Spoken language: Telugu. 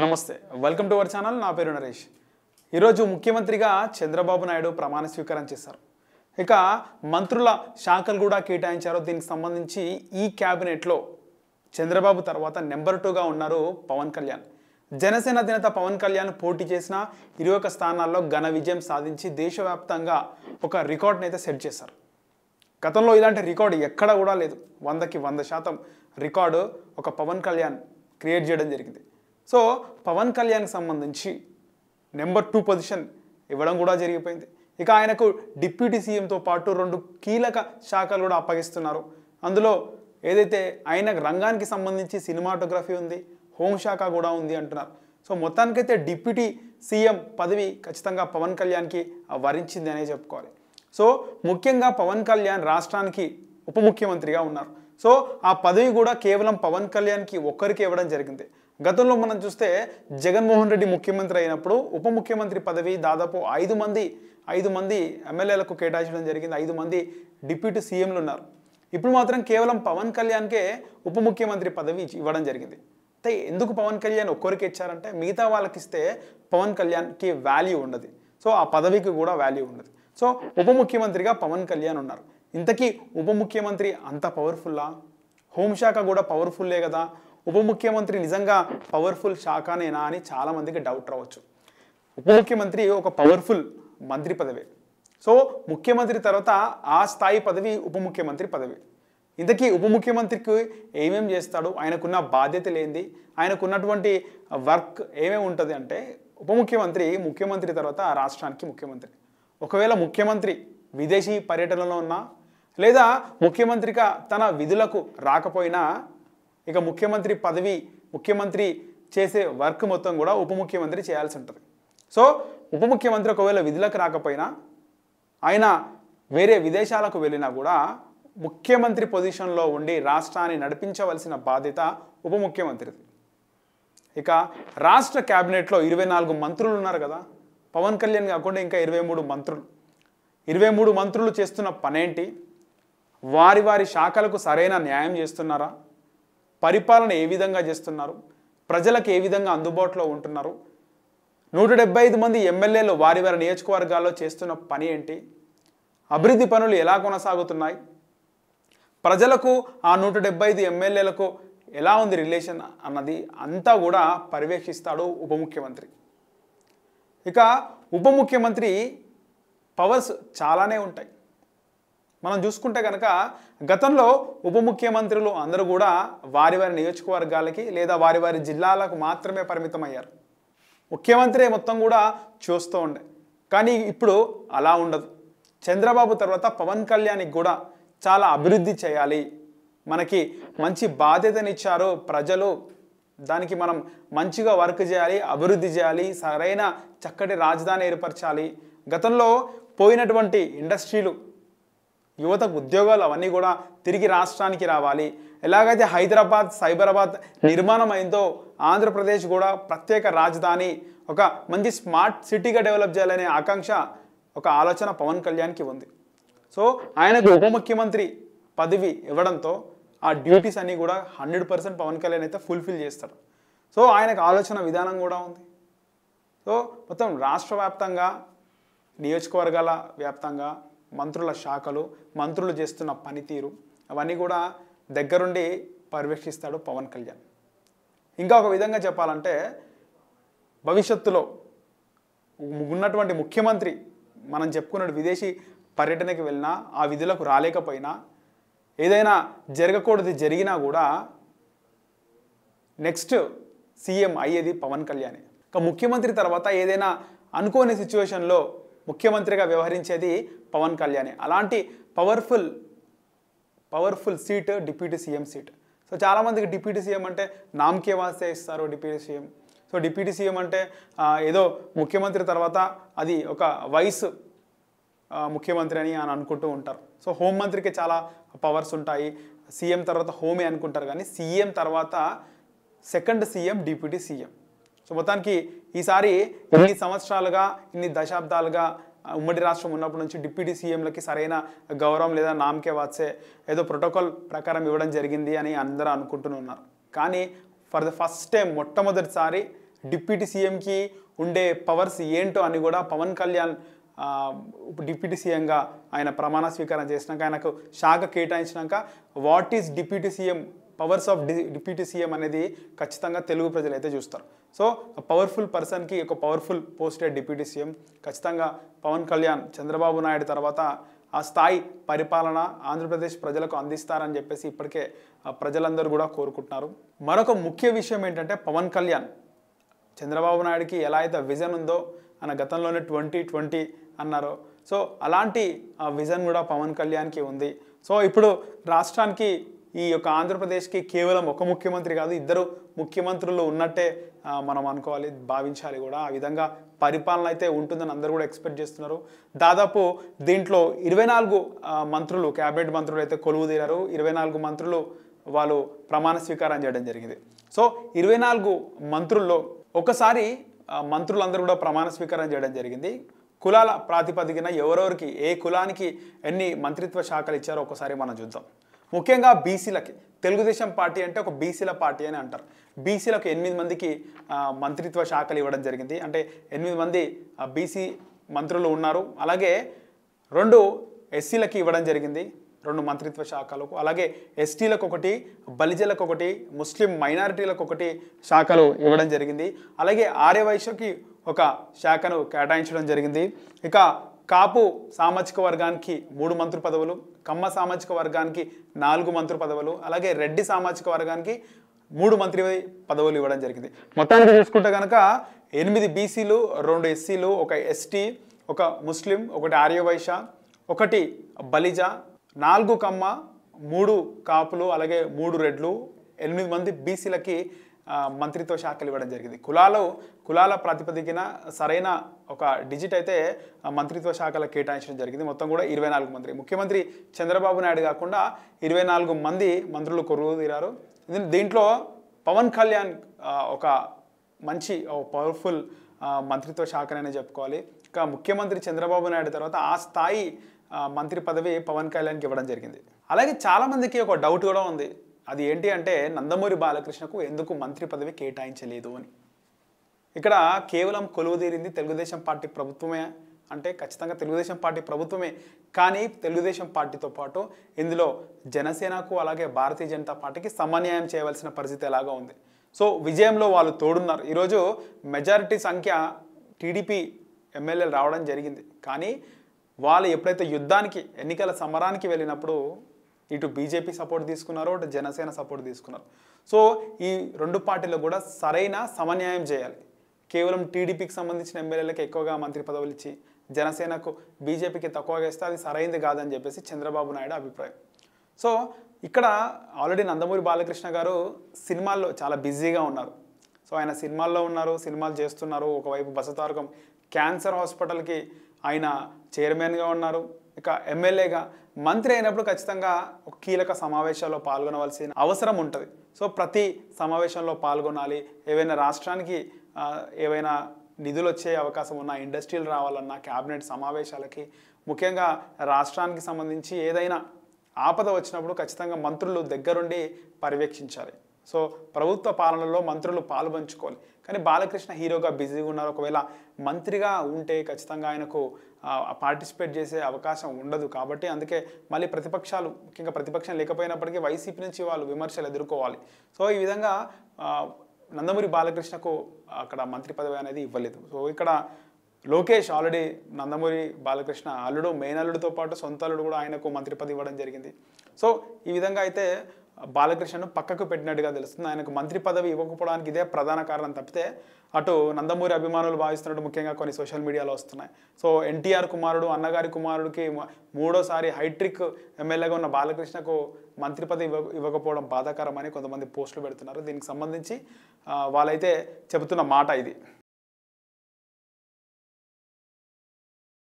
నమస్తే, వెల్కమ్ టు అవర్ ఛానల్. నా పేరు నరేష్. ఈరోజు ముఖ్యమంత్రిగా చంద్రబాబు నాయుడు ప్రమాణ స్వీకారం చేశారు. ఇక మంత్రుల శాఖలు కూడా కేటాయించారు. దీనికి సంబంధించి ఈ క్యాబినెట్లో చంద్రబాబు తర్వాత నెంబర్ 2గా ఉన్నారు పవన్ కళ్యాణ్. జనసేన అధినేత పవన్ కళ్యాణ్ పోటీ చేసిన 21 స్థానాల్లో ఘన విజయం సాధించి దేశవ్యాప్తంగా ఒక రికార్డ్ని అయితే సెట్ చేశారు. గతంలో ఇలాంటి రికార్డు ఎక్కడా కూడా లేదు. 100కి 100% రికార్డు ఒక పవన్ కళ్యాణ్ క్రియేట్ చేయడం జరిగింది. సో పవన్ కళ్యాణ్కి సంబంధించి నెంబర్ 2 పొజిషన్ ఇవ్వడం కూడా జరిగిపోయింది. ఇక ఆయనకు డిప్యూటీ సీఎంతో పాటు 2 కీలక శాఖలు కూడా అప్పగిస్తున్నారు. అందులో ఏదైతే ఆయన రంగానికి సంబంధించి సినిమాటోగ్రఫీ ఉంది, హోంశాఖ కూడా ఉంది అంటున్నారు. సో మొత్తానికైతే డిప్యూటీ సీఎం పదవి ఖచ్చితంగా పవన్ కళ్యాణ్కి వరించింది అనే చెప్పుకోవాలి. సో ముఖ్యంగా పవన్ కళ్యాణ్ రాష్ట్రానికి ఉప ముఖ్యమంత్రిగా ఉన్నారు. సో ఆ పదవి కూడా కేవలం పవన్ కళ్యాణ్కి ఒక్కరికి ఇవ్వడం జరిగింది. గతంలో మనం చూస్తే జగన్మోహన్ రెడ్డి ముఖ్యమంత్రి అయినప్పుడు ఉప ముఖ్యమంత్రి పదవి దాదాపు 5 మంది ఎమ్మెల్యేలకు కేటాయించడం జరిగింది. 5 మంది డిప్యూటీ సీఎంలు ఉన్నారు. ఇప్పుడు మాత్రం కేవలం పవన్ కళ్యాణ్కే ఉప ముఖ్యమంత్రి పదవి ఇవ్వడం జరిగింది. అయితే ఎందుకు పవన్ కళ్యాణ్ ఒక్కరికి ఇచ్చారంటే మిగతా వాళ్ళకి ఇస్తే పవన్ కళ్యాణ్కి వాల్యూ ఉండదు. సో ఆ పదవికి కూడా వాల్యూ ఉండదు. సో ఉప ముఖ్యమంత్రిగా పవన్ కళ్యాణ్ ఉన్నారు. ఇంతకీ ఉప ముఖ్యమంత్రి అంత పవర్ఫుల్లా? హోంశాఖ కూడా పవర్ఫుల్లే కదా. ఉప ముఖ్యమంత్రి నిజంగా పవర్ఫుల్ శాఖనేనా అని చాలామందికి డౌట్ రావచ్చు. ఉప ముఖ్యమంత్రి ఒక పవర్ఫుల్ మంత్రి పదవి. సో ముఖ్యమంత్రి తర్వాత ఆ స్థాయి పదవి ఉప ముఖ్యమంత్రి పదవి. ఇంతకీ ఉప ముఖ్యమంత్రికి ఏమేం చేస్తాడు, ఆయనకున్న బాధ్యతలు ఏంది, ఆయనకున్నటువంటి వర్క్ ఏమేమి ఉంటుంది అంటే ముఖ్యమంత్రి తర్వాత ఆ రాష్ట్రానికి ముఖ్యమంత్రి. ఒకవేళ ముఖ్యమంత్రి విదేశీ పర్యటనలో ఉన్నా లేదా ముఖ్యమంత్రిగా తన విధులకు రాకపోయినా ఇక ముఖ్యమంత్రి చేసే వర్క్ మొత్తం కూడా ఉప ముఖ్యమంత్రి చేయాల్సి ఉంటుంది. సో ఉప ముఖ్యమంత్రి ఒకవేళ విధులకు రాకపోయినా ఆయన వేరే విదేశాలకు వెళ్ళినా కూడా ముఖ్యమంత్రి పొజిషన్లో ఉండి రాష్ట్రాన్ని నడిపించవలసిన బాధ్యత ఉప ముఖ్యమంత్రిది. ఇక రాష్ట్ర క్యాబినెట్లో 24 మంత్రులు ఉన్నారు కదా. పవన్ కళ్యాణ్ కాకుండా ఇంకా 23 మంత్రులు. 23 మంత్రులు చేస్తున్న పనేంటి? వారి శాఖలకు సరైన న్యాయం చేస్తున్నారా? పరిపాలన ఏ విధంగా చేస్తున్నారు? ప్రజలకు ఏ విధంగా అందుబాటులో ఉంటున్నారు? 175 మంది ఎమ్మెల్యేలు వారి నియోజకవర్గాల్లో చేస్తున్న పని ఏంటి? అభివృద్ధి పనులు ఎలా కొనసాగుతున్నాయి? ప్రజలకు ఆ 175 ఎమ్మెల్యేలకు ఎలా ఉంది రిలేషన్ అన్నది అంతా కూడా పర్యవేక్షిస్తాడు ఉప ముఖ్యమంత్రి. ఇక ఉప ముఖ్యమంత్రి పవర్స్ చాలానే ఉంటాయి. మనం చూసుకుంటే కనుక గతంలో ఉప ముఖ్యమంత్రులు అందరూ కూడా వారి నియోజకవర్గాలకి లేదా వారి జిల్లాలకు మాత్రమే పరిమితం అయ్యారు. ముఖ్యమంత్రి మొత్తం కూడా చూస్తూ ఉండే. కానీ ఇప్పుడు అలా ఉండదు. చంద్రబాబు తర్వాత పవన్ కళ్యాణ్కి కూడా చాలా అభివృద్ధి చేయాలి, మనకి మంచి బాధ్యతనిచ్చారు ప్రజలు, దానికి మనం మంచిగా వర్క్ చేయాలి, అభివృద్ధి చేయాలి, సరైన చక్కటి రాజధాని ఏర్పరచాలి, గతంలో పోయినటువంటి ఇండస్ట్రీలు, యువతకు ఉద్యోగాలు అవన్నీ కూడా తిరిగి రాష్ట్రానికి రావాలి, ఎలాగైతే హైదరాబాద్ సైబరాబాద్ నిర్మాణం అయిందో ఆంధ్రప్రదేశ్ కూడా ప్రత్యేక రాజధాని ఒక మంచి స్మార్ట్ సిటీగా డెవలప్ చేయాలనే ఆకాంక్ష, ఒక ఆలోచన పవన్ కళ్యాణ్కి ఉంది. సో ఆయనకు ఉప ముఖ్యమంత్రి పదవి ఇవ్వడంతో ఆ డ్యూటీస్ అన్నీ కూడా 100% పవన్ కళ్యాణ్ అయితే ఫుల్ఫిల్ చేస్తారు. సో ఆయనకు ఆలోచన విధానం కూడా ఉంది. సో మొత్తం రాష్ట్ర వ్యాప్తంగా, నియోజకవర్గాల వ్యాప్తంగా మంత్రుల శాఖలు, మంత్రులు చేస్తున్న పనితీరు అవన్నీ కూడా దగ్గరుండి పర్యవేక్షిస్తాడు పవన్ కళ్యాణ్. ఇంకా ఒక విధంగా చెప్పాలంటే భవిష్యత్తులో ఉన్నటువంటి ముఖ్యమంత్రి మనం చెప్పుకున్నట్టు విదేశీ పర్యటనకి వెళ్ళినా ఆ విధులకు రాలేకపోయినా ఏదైనా జరగకూడదు జరిగినా కూడా నెక్స్ట్ సీఎం అయ్యేది పవన్ కళ్యాణ్. ఇక ముఖ్యమంత్రి తర్వాత ఏదైనా అనుకోని సిచ్యువేషన్లో ముఖ్యమంత్రిగా వ్యవహరించేది పవన్ కళ్యాణ్. అలాంటి powerful seat deputy CM seat. So చాలామందికి డిప్యూటీ సీఎం అంటే నామకే వాస్తే ఇస్తారు deputy CM. So deputy CM అంటే ఏదో ముఖ్యమంత్రి తర్వాత అది ఒక వైస్ ముఖ్యమంత్రి అని అనుకుంటూ ఉంటారు. సో హోంమంత్రికి చాలా పవర్స్ ఉంటాయి. సీఎం తర్వాత హోమే అనుకుంటారు, కానీ సీఎం తర్వాత second CM deputy CM. So మొత్తానికి ఈసారి ఇన్ని సంవత్సరాలుగా, ఇన్ని దశాబ్దాలుగా ఉమ్మడి రాష్ట్రం ఉన్నప్పటి నుంచి డిప్యూటీ సీఎంలకి సరైన గౌరవం లేదా నామకే వాత్సే ఏదో ప్రోటోకాల్ ప్రకారం ఇవ్వడం జరిగింది అని అందరూ అనుకుంటూనే ఉన్నారు. కానీ ఫర్ ద ఫస్ట్ టైం మొట్టమొదటిసారి డిప్యూటీ సీఎంకి ఉండే పవర్స్ ఏంటో అని కూడా పవన్ కళ్యాణ్ డిప్యూటీ సీఎంగా ఆయన ప్రమాణ స్వీకారం చేసినాక ఆయనకు శాఖ కేటాయించినాక what is deputy CM powers of deputy CM అనేది ఖచ్చితంగా తెలుగు ప్రజలు అయితే చూస్తారు. సో పవర్ఫుల్ పర్సన్కి ఒక పవర్ఫుల్ పోస్టే డిప్యూటీ సీఎం. ఖచ్చితంగా పవన్ కళ్యాణ్ చంద్రబాబు నాయుడు తర్వాత ఆ స్థాయి పరిపాలన ఆంధ్రప్రదేశ్ ప్రజలకు అందిస్తారని చెప్పేసి ఇప్పటికే ప్రజలందరూ కూడా కోరుకుంటున్నారు. మరొక ముఖ్య విషయం ఏంటంటే పవన్ కళ్యాణ్ చంద్రబాబు నాయుడుకి ఎలా అయితే విజన్ ఉందో ఆయన గతంలోనే 2020 అన్నారు. సో అలాంటి విజన్ కూడా పవన్ కళ్యాణ్కి ఉంది. సో ఇప్పుడు రాష్ట్రానికి ఈ యొక్క ఆంధ్రప్రదేశ్కి కేవలం ఒక ముఖ్యమంత్రి కాదు, ఇద్దరు ముఖ్యమంత్రులు ఉన్నట్టే మనం అనుకోవాలి, భావించాలి కూడా. ఆ విధంగా పరిపాలన అయితే ఉంటుందని అందరూ కూడా ఎక్స్పెక్ట్ చేస్తున్నారు. దాదాపు దీంట్లో 24 మంత్రులు క్యాబినెట్ మంత్రులు అయితే కొలువు తీరారు. 24 మంత్రులు వాళ్ళు ప్రమాణ స్వీకారం చేయడం జరిగింది. సో 24 మంత్రుల్లో ఒకసారి మంత్రులందరూ కూడా ప్రమాణ స్వీకారం చేయడం జరిగింది. కులాల ప్రాతిపదికన ఎవరెవరికి ఏ కులానికి ఎన్ని మంత్రిత్వ శాఖలు ఇచ్చారో ఒకసారి మనం చూద్దాం. ముఖ్యంగా బీసీలకి తెలుగుదేశం పార్టీ అంటే ఒక బీసీల పార్టీ అని అంటారు. బీసీలకు 8 మందికి మంత్రిత్వ శాఖలు ఇవ్వడం జరిగింది. అంటే 8 మంది బీసీ మంత్రులు ఉన్నారు. అలాగే 2 ఎస్సీలకి ఇవ్వడం జరిగింది, 2 మంత్రిత్వ శాఖలకు. అలాగే ఎస్టీలకు 1, బలిజలకు 1, ముస్లిం మైనారిటీలకు 1 శాఖలు ఇవ్వడం జరిగింది. అలాగే ఆర్యవైశ్యకి ఒక శాఖను కేటాయించడం జరిగింది. ఇక కాపు సామాజిక వర్గానికి 3 మంత్రి పదవులు, కమ్మ సామాజిక వర్గానికి 4 మంత్రి పదవులు, అలాగే రెడ్డి సామాజిక వర్గానికి 3 మంత్రి పదవులు ఇవ్వడం జరిగింది. మొత్తానికి చూసుకుంటే కనుక 8 బీసీలు, 2 ఎస్సీలు, 1 ఎస్టీ, 1 ముస్లిం, 1 ఆర్యవైశ్య, 1 బలిజ, 4 కమ్మ, 3 కాపులు, అలాగే 3 రెడ్లు, 8 మంది బీసీలకి మంత్రిత్వ శాఖలు ఇవ్వడం జరిగింది. కులాల ప్రాతిపదికన సరైన ఒక డిజిట్ అయితే మంత్రిత్వ శాఖలకు కేటాయించడం జరిగింది. మొత్తం కూడా 24 మంత్రి. ముఖ్యమంత్రి చంద్రబాబు నాయుడు కాకుండా 24 మంది మంత్రులు కొలువు తీరారు. దీంట్లో పవన్ కళ్యాణ్ ఒక మంచి పవర్ఫుల్ మంత్రిత్వ శాఖనైనా చెప్పుకోవాలి. ఇక ముఖ్యమంత్రి చంద్రబాబు నాయుడు తర్వాత ఆ స్థాయి మంత్రి పదవి పవన్ కళ్యాణ్కి ఇవ్వడం జరిగింది. అలాగే చాలామందికి ఒక డౌట్ కూడా ఉంది. అది ఏంటి అంటే నందమూరి బాలకృష్ణకు ఎందుకు మంత్రి పదవి కేటాయించలేదు అని. ఇక్కడ కేవలం కొలువు తీరింది తెలుగుదేశం పార్టీ ప్రభుత్వమే అంటే ఖచ్చితంగా తెలుగుదేశం పార్టీ ప్రభుత్వమే. కానీ తెలుగుదేశం పార్టీతో పాటు ఇందులో జనసేనకు అలాగే భారతీయ జనతా పార్టీకి సమన్వయం చేయవలసిన పరిస్థితి ఎలాగా ఉంది. సో విజయంలో వాళ్ళు తోడున్నారు. ఈరోజు మెజారిటీ సంఖ్య టీడీపీ ఎమ్మెల్యేలు రావడం జరిగింది. కానీ వాళ్ళు ఎప్పుడైతే యుద్ధానికి ఎన్నికల సమరానికి వెళ్ళినప్పుడు ఇటు బీజేపీ సపోర్ట్ తీసుకున్నారు, అటు జనసేన సపోర్ట్ తీసుకున్నారు. సో ఈ 2 పార్టీలు కూడా సరైన సమన్వయం చేయాలి. కేవలం టీడీపీకి సంబంధించిన ఎమ్మెల్యేలకు ఎక్కువగా మంత్రి పదవులు ఇచ్చి జనసేనకు బీజేపీకి తక్కువగా ఇస్తే అది సరైనది కాదని చెప్పేసి చంద్రబాబు నాయుడు అభిప్రాయం. సో ఇక్కడ ఆల్రెడీ నందమూరి బాలకృష్ణ గారు సినిమాల్లో చాలా బిజీగా ఉన్నారు. సో ఆయన సినిమాల్లో ఉన్నారు, సినిమాలు చేస్తున్నారు. ఒకవైపు బసతారకం క్యాన్సర్ హాస్పిటల్కి ఆయన చైర్మన్గా ఉన్నారు. ఇక ఎమ్మెల్యేగా మంత్రి అయినప్పుడు ఖచ్చితంగా ఒక కీలక సమావేశాల్లో పాల్గొనవలసిన అవసరం ఉంటుంది. సో ప్రతి సమావేశంలో పాల్గొనాలి. ఏవైనా రాష్ట్రానికి ఏవైనా నిధులు వచ్చే అవకాశం ఉన్న ఇండస్ట్రీలు రావాలన్నా క్యాబినెట్ సమావేశాలకి, ముఖ్యంగా రాష్ట్రానికి సంబంధించి ఏదైనా ఆపద వచ్చినప్పుడు ఖచ్చితంగా మంత్రులు దగ్గరుండి పర్యవేక్షించాలి. సో ప్రభుత్వ పాలనలో మంత్రులు పాలుపంచుకోవాలి. కానీ బాలకృష్ణ హీరోగా బిజీగా ఉన్నారు. ఒకవేళ మంత్రిగా ఉంటే ఖచ్చితంగా ఆయనకు పార్టిసిపేట్ చేసే అవకాశం ఉండదు. కాబట్టి అందుకే మళ్ళీ ప్రతిపక్షాలు, ముఖ్యంగా ప్రతిపక్షం లేకపోయినప్పటికీ వైసీపీ నుంచి వాళ్ళు విమర్శలు ఎదుర్కోవాలి. సో ఈ విధంగా నందమూరి బాలకృష్ణకు అక్కడ మంత్రి పదవి అనేది ఇవ్వలేదు. సో ఇక్కడ లోకేష్ ఆల్రెడీ నందమూరి బాలకృష్ణ అల్లుడు, మేనల్లుడితో పాటు సొంత అల్లుడు కూడా ఆయనకు మంత్రి పదవి ఇవ్వడం జరిగింది. సో ఈ విధంగా అయితే బాలకృష్ణను పక్కకు పెట్టినట్టుగా తెలుస్తుంది. ఆయనకు మంత్రి పదవి ఇవ్వకపోవడానికి ఇదే ప్రధాన కారణం తప్పితే అటు నందమూరి అభిమానులు భావిస్తున్నట్టు ముఖ్యంగా కొన్ని సోషల్ మీడియాలో వస్తున్నాయి. సో ఎన్టీఆర్ కుమారుడు, అన్నగారి కుమారుడికి 3వ సారి హైట్రిక్ ఎమ్మెల్యేగా ఉన్న బాలకృష్ణకు మంత్రి పదవి ఇవ్వకపోవడం బాధాకరమని కొంతమంది పోస్టులు పెడుతున్నారు. దీనికి సంబంధించి వాళ్ళైతే చెబుతున్న మాట ఇది.